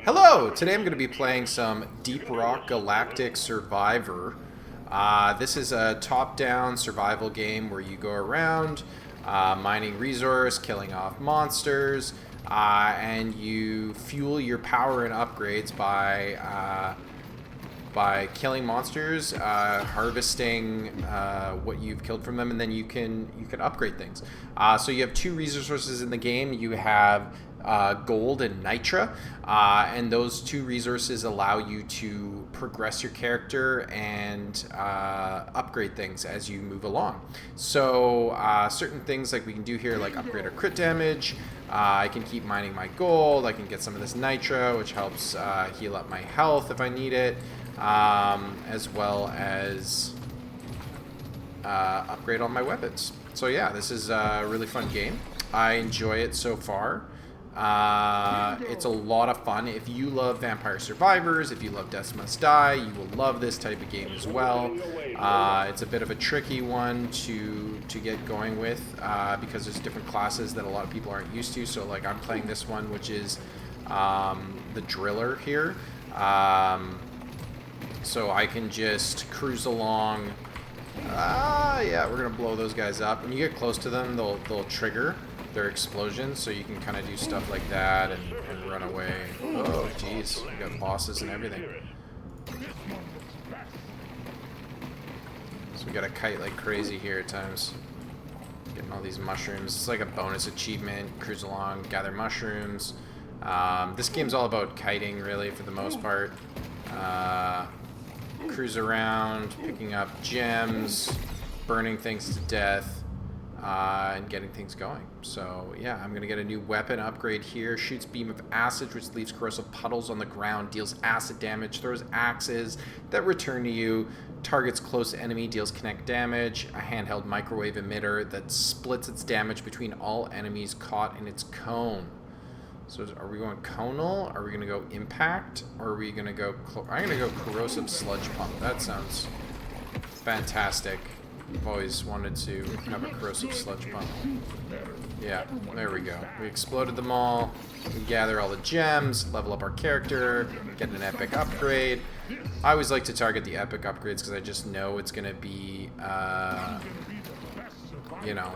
Hello! Today I'm going to be playing some Deep Rock Galactic Survivor. This is a top-down survival game where you go around mining resource, killing off monsters, and you fuel your power and upgrades by killing monsters, harvesting what you've killed from them, and then you can upgrade things. So you have two resources in the game. You have gold and nitra, and those two resources allow you to progress your character and upgrade things as you move along. So certain things like we can do here, like upgrade our crit damage. I can keep mining my gold. I can get some of this nitra, which helps heal up my health if I need it, as well as upgrade all my weapons. So yeah, this is a really fun game. I enjoy it so far. It's a lot of fun. If you love Vampire Survivors, if you love Death Must Die, you will love this type of game as well. It's a bit of a tricky one to get going with because there's different classes that a lot of people aren't used to. So like I'm playing this one, which is the Driller here. So I can just cruise along. Yeah, we're gonna blow those guys up. When you get close to them, they'll trigger their explosions, so you can kind of do stuff like that and run away. Oh, jeez, we got bosses and everything. So we gotta kite like crazy here at times. Getting all these mushrooms. It's like a bonus achievement. Cruise along, gather mushrooms. This game's all about kiting, really, for the most part. Cruise around, picking up gems, burning things to death. And getting things going. So yeah, I'm going to get a new weapon upgrade here. Shoots beam of acid, which leaves corrosive puddles on the ground, deals acid damage, throws axes that return to you, targets close enemy, deals kinetic damage, a handheld microwave emitter that splits its damage between all enemies caught in its cone. So are we going conal? Are we going to go impact? Or are we going to go... I'm going to go corrosive sludge pump. That sounds fantastic. I've always wanted to have a corrosive sludge pump. Yeah, there we go. We exploded them all. We gather all the gems, level up our character, get an epic upgrade. I always like to target the epic upgrades because I just know it's going to be, you know,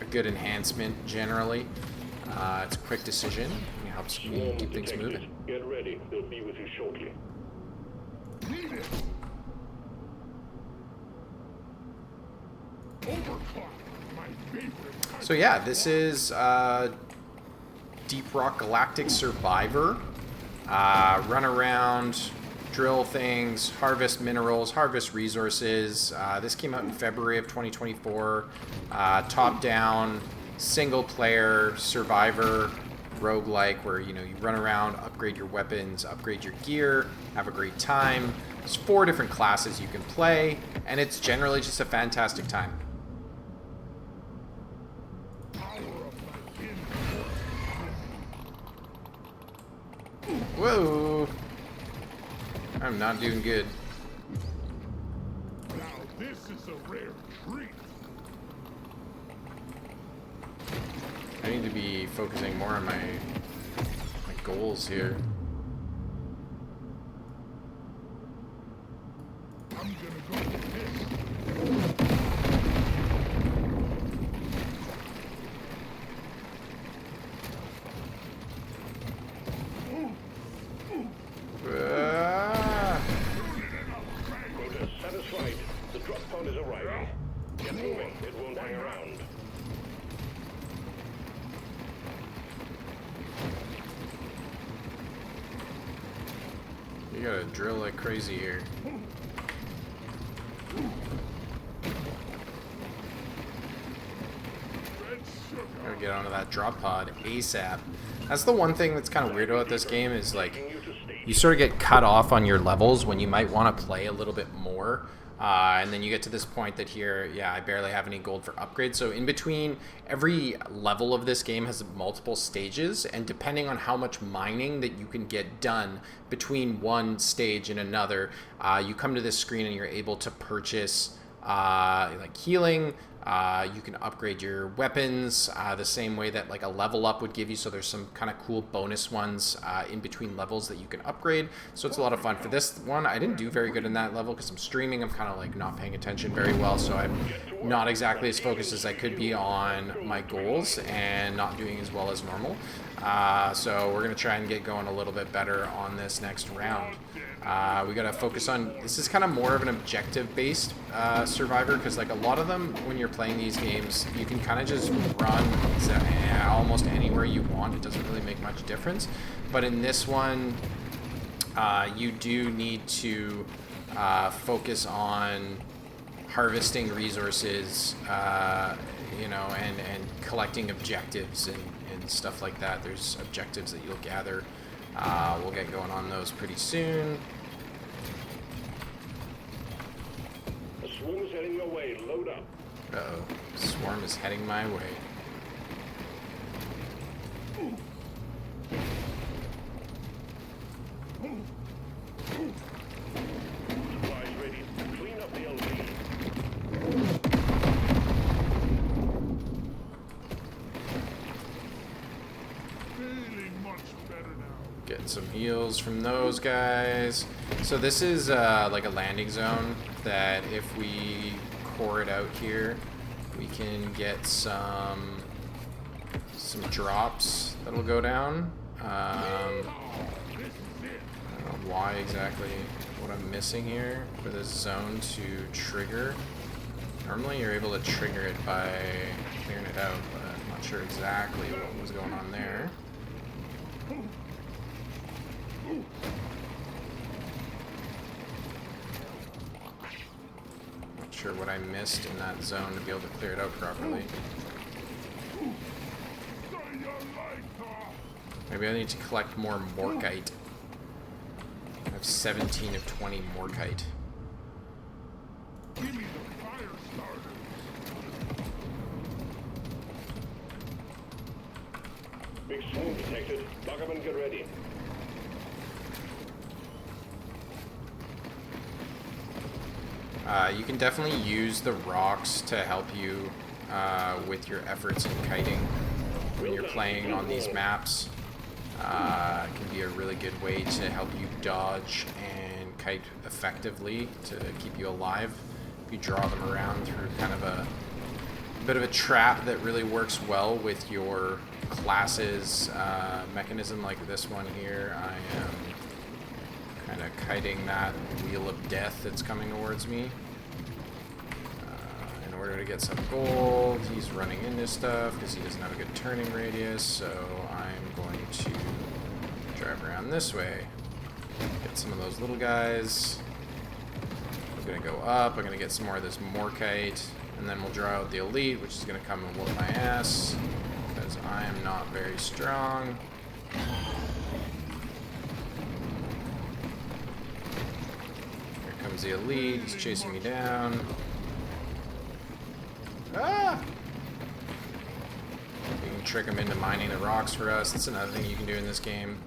a good enhancement generally. It's a quick decision. It helps me keep things moving. Get ready. They'll be with you shortly. So yeah, this is Deep Rock Galactic Survivor. Run around, drill things, harvest minerals, harvest resources. This came out in February of 2024. Top-down, single-player survivor roguelike where you run around, upgrade your weapons, upgrade your gear, have a great time. There's 4 different classes you can play, and it's generally just a fantastic time. Whoa! I'm not doing good. Now this is a rare treat. I need to be focusing more on my goals here. I'm gonna go with this. Quota satisfied. The drop pod is arriving. Get moving. It won't hang around. You gotta drill like crazy here. Gotta get onto that drop pod ASAP. That's the one thing that's kind of weird about this game is like you sort of get cut off on your levels when you might want to play a little bit more. And then you get to this point that here, yeah, I barely have any gold for upgrades. So in between, every level of this game has multiple stages, and depending on how much mining that you can get done between one stage and another, you come to this screen and you're able to purchase like healing, You can upgrade your weapons the same way that like a level up would give you. So there's some kind of cool bonus ones in between levels that you can upgrade. So it's a lot of fun. For this one, I didn't do very good in that level because I'm streaming. I'm kind of like not paying attention very well. So I'm not exactly as focused as I could be on my goals and not doing as well as normal. So we're going to try and get going a little bit better on this next round. We got to focus on, this is kind of more of an objective based survivor, because like a lot of them when you're playing these games you can kind of just run almost anywhere you want. It doesn't really make much difference, but in this one you do need to focus on harvesting resources, you know, and collecting objectives and stuff like that. There's objectives that you'll gather. We'll get going on those pretty soon. The swarm is heading your way. Load up. Uh-oh. Swarm is heading my way. Supplies ready. Clean up the LZ. Getting some heals from those guys. So this is like a landing zone that if we core it out here, we can get some drops that'll go down. I don't know why exactly what I'm missing here for this zone to trigger. Normally you're able to trigger it by clearing it out, but I'm not sure exactly what was going on there. Not sure what I missed in that zone to be able to clear it out properly. Maybe I need to collect more morkite. I have 17 of 20 morkite. Big swarm detected. Buggerman, get ready. You can definitely use the rocks to help you with your efforts in kiting when you're playing on these maps. It can be a really good way to help you dodge and kite effectively to keep you alive. If you draw them around through kind of a bit of a trap that really works well with your class's mechanism, like this one here. I am kind of kiting that wheel of death that's coming towards me. In order to get some gold, he's running into stuff because he doesn't have a good turning radius, so I'm going to drive around this way. Get some of those little guys. I'm going to go up, I'm going to get some more of this morkite, and then we'll draw out the elite, which is going to come and whoop my ass because I am not very strong. The elite, he's chasing me down. Ah! We can trick him into mining the rocks for us. That's another thing you can do in this game.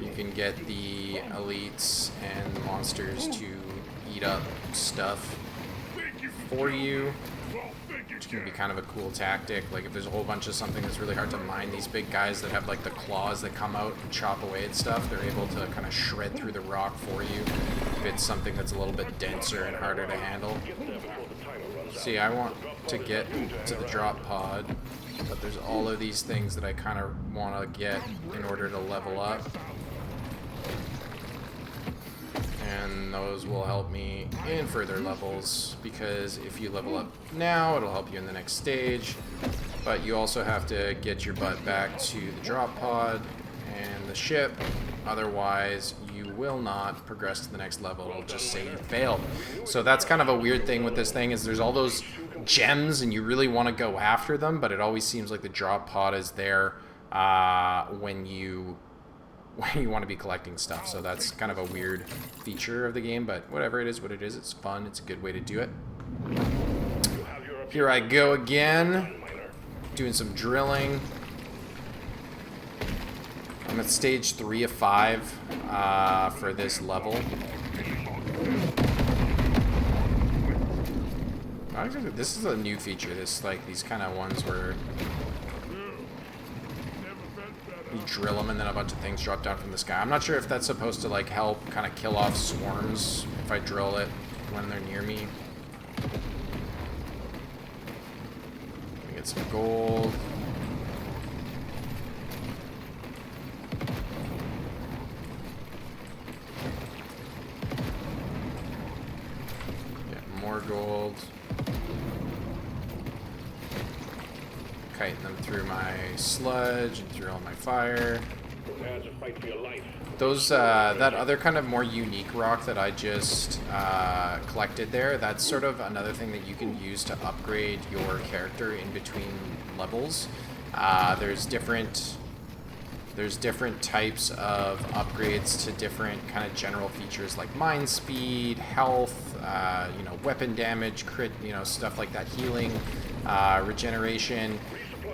You can get the elites and the monsters to eat up stuff for you, which can be kind of a cool tactic. Like if there's a whole bunch of something that's really hard to mine, these big guys that have like the claws that come out and chop away at stuff, they're able to kind of shred through the rock for you if it's something that's a little bit denser and harder to handle. See, I want to get to the drop pod, but there's all of these things that I kind of want to get in order to level up. And those will help me in further levels, because if you level up now, it'll help you in the next stage. But you also have to get your butt back to the drop pod and the ship, otherwise you will not progress to the next level. It'll just say you failed. So that's kind of a weird thing with this thing, is there's all those gems and you really want to go after them, but it always seems like the drop pod is there when you want to be collecting stuff. So that's kind of a weird feature of the game, but whatever, it is what it is. It's fun. It's a good way to do it. Here I go again, doing some drilling. I'm at stage 3 of 5 for this level. Actually, this is a new feature. This, like, these kind of ones where you drill them and then a bunch of things drop down from the sky. I'm not sure if that's supposed to, like, help kind of kill off swarms if I drill it when they're near me. Get some gold. Get more gold. Kiting them through my sludge and through all my fire. Prepare to fight for your life. Those, that other kind of more unique rock that I just collected there, that's sort of another thing that you can use to upgrade your character in between levels. There's different types of upgrades to different kind of general features like mind speed, health, you know, weapon damage, crit, you know, stuff like that, healing, regeneration.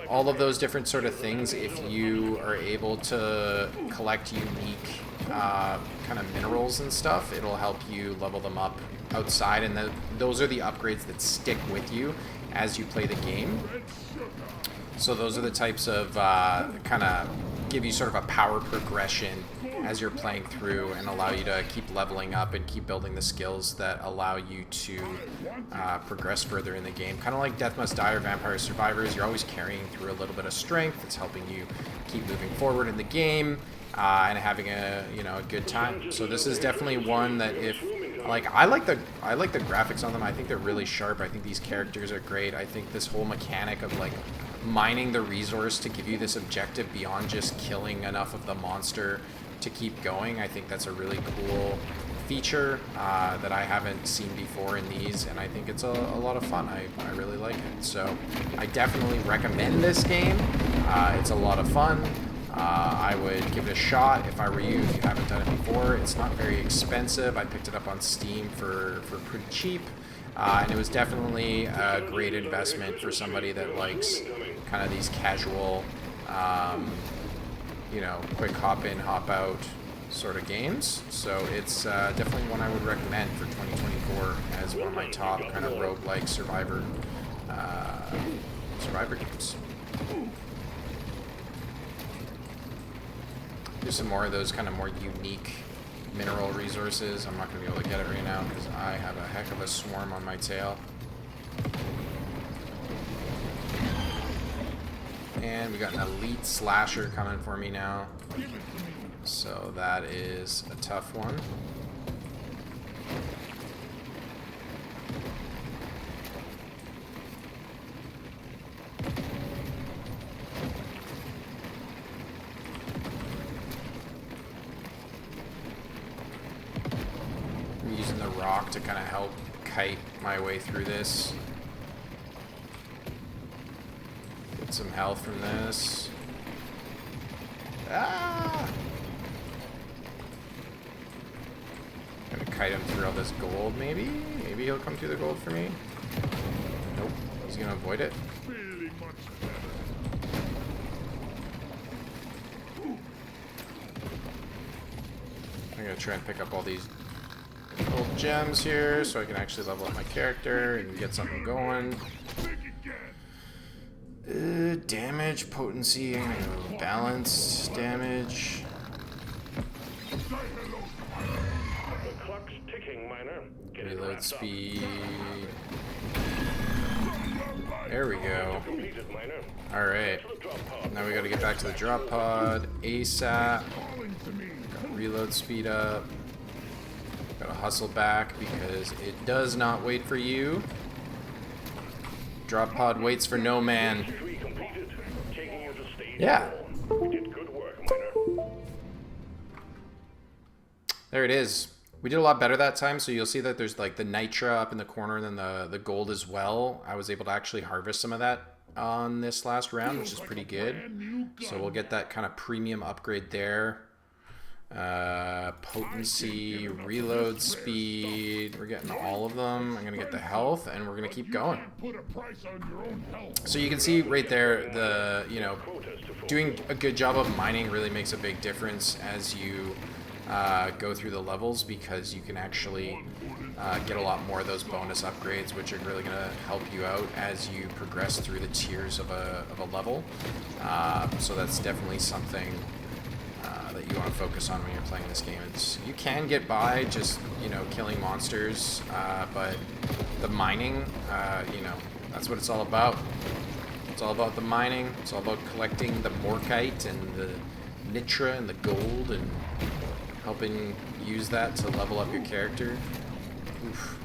All of those different sort of things, if you are able to collect unique kind of minerals and stuff, it'll help you level them up outside, and those are the upgrades that stick with you as you play the game. So those are the types of kind of give you sort of a power progression as you're playing through and allow you to keep leveling up and keep building the skills that allow you to progress further in the game. Kind of like Death Must Die or Vampire Survivors, you're always carrying through a little bit of strength. It's helping you keep moving forward in the game and having a good time. So this is definitely one that if I like the graphics on them. I think they're really sharp. I think these characters are great. I think this whole mechanic of like mining the resource to give you this objective beyond just killing enough of the monster to keep going, I think that's a really cool feature that I haven't seen before in these, and I think it's a lot of fun. I really like it. So I definitely recommend this game. It's a lot of fun. I would give it a shot if I were you, if you haven't done it before. It's not very expensive. I picked it up on Steam for pretty cheap. And it was definitely a great investment for somebody that likes kind of these casual, quick hop in, hop out sort of games. So it's definitely one I would recommend for 2024 as one of my top kind of roguelike survivor games. Do some more of those kind of more unique mineral resources. I'm not going to be able to get it right now because I have a heck of a swarm on my tail. And we got an elite slasher coming for me now. So that is a tough one. I'm using the rock to kind of help kite my way through this. Get some health from this. Ah! Gonna kite him through all this gold, maybe? Maybe he'll come through the gold for me? Nope. He's gonna avoid it. I'm gonna try and pick up all these gold gems here so I can actually level up my character and get something going. Damage, potency, balanced damage. The clock's ticking, miner. Get it Reload wrapped up. speed. There we go. Completed, miner. Alright. To the drop pod. Now we gotta get back to the drop pod ASAP. Got reload speed up. Gotta hustle back because it does not wait for you. Drop pod waits for no man. Three completed. Taking you to stage Yeah. 4. We did good work, miner. There it is. We did a lot better that time, so you'll see that there's like the nitra up in the corner and then the gold as well. I was able to actually harvest some of that on this last round, which is pretty good. So we'll get that kind of premium upgrade there. Potency, reload speed, we're getting all of them. I'm gonna get the health and we're gonna keep going. So you can see right there doing a good job of mining really makes a big difference as you go through the levels, because you can actually get a lot more of those bonus upgrades, which are really going to help you out as you progress through the tiers of a level. So that's definitely something that you want to focus on when you're playing this game. You can get by just, you know, killing monsters, but the mining, you know, that's what it's all about. It's all about the mining. It's all about collecting the morkite and the nitra and the gold and helping use that to level up your character. Oof.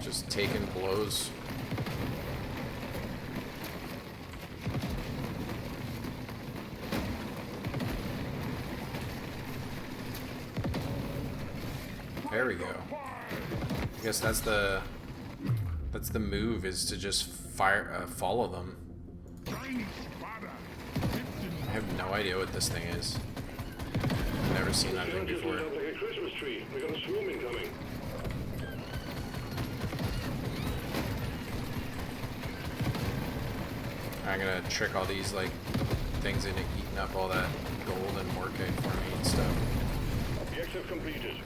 Just taking blows. There we go. I guess that's the move, is to just follow them. I have no idea what this thing is. I've never seen that thing before. Sounds like a Christmas tree. We got a swarm incoming. I'm gonna trick all these like things into eating up all that gold and morkite for me and stuff. Objective completed.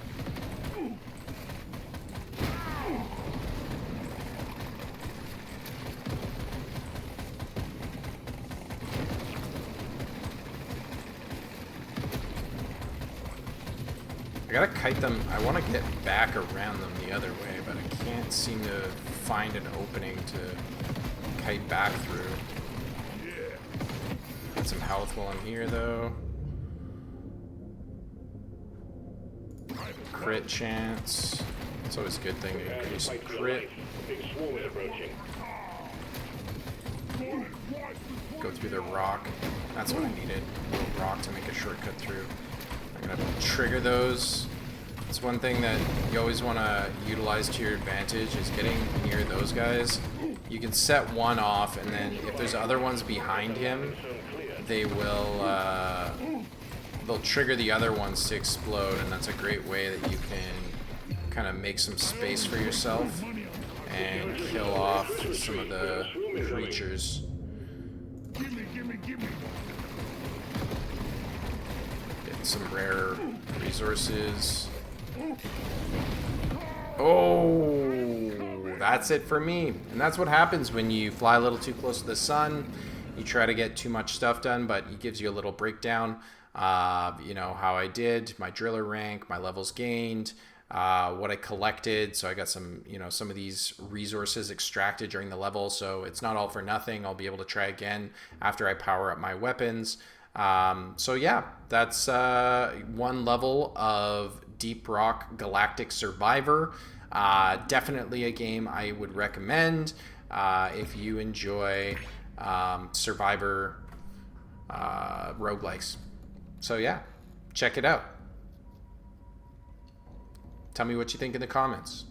I gotta kite them. I want to get back around them the other way, but I can't seem to find an opening to kite back through. Get some health while I'm here, though. Crit chance. It's always a good thing to increase crit. Big swarm is approaching. Go through the rock. That's what I needed. A little rock to make a shortcut through. I'm gonna trigger those. It's one thing that you always want to utilize to your advantage, is getting near those guys. You can set one off, and then if there's other ones behind him, they will they'll trigger the other ones to explode, and that's a great way that you can kind of make some space for yourself and kill off some of the creatures. Get some rare resources. Oh, that's it for me. And that's what happens when you fly a little too close to the sun. You try to get too much stuff done, but it gives you a little breakdown. You know, how I did, my driller rank, my levels gained, what I collected. So I got some, you know, some of these resources extracted during the level. So it's not all for nothing. I'll be able to try again after I power up my weapons. So yeah, that's one level of Deep Rock Galactic Survivor. Definitely a game I would recommend if you enjoy Survivor roguelikes. So yeah, check it out. Tell me what you think in the comments.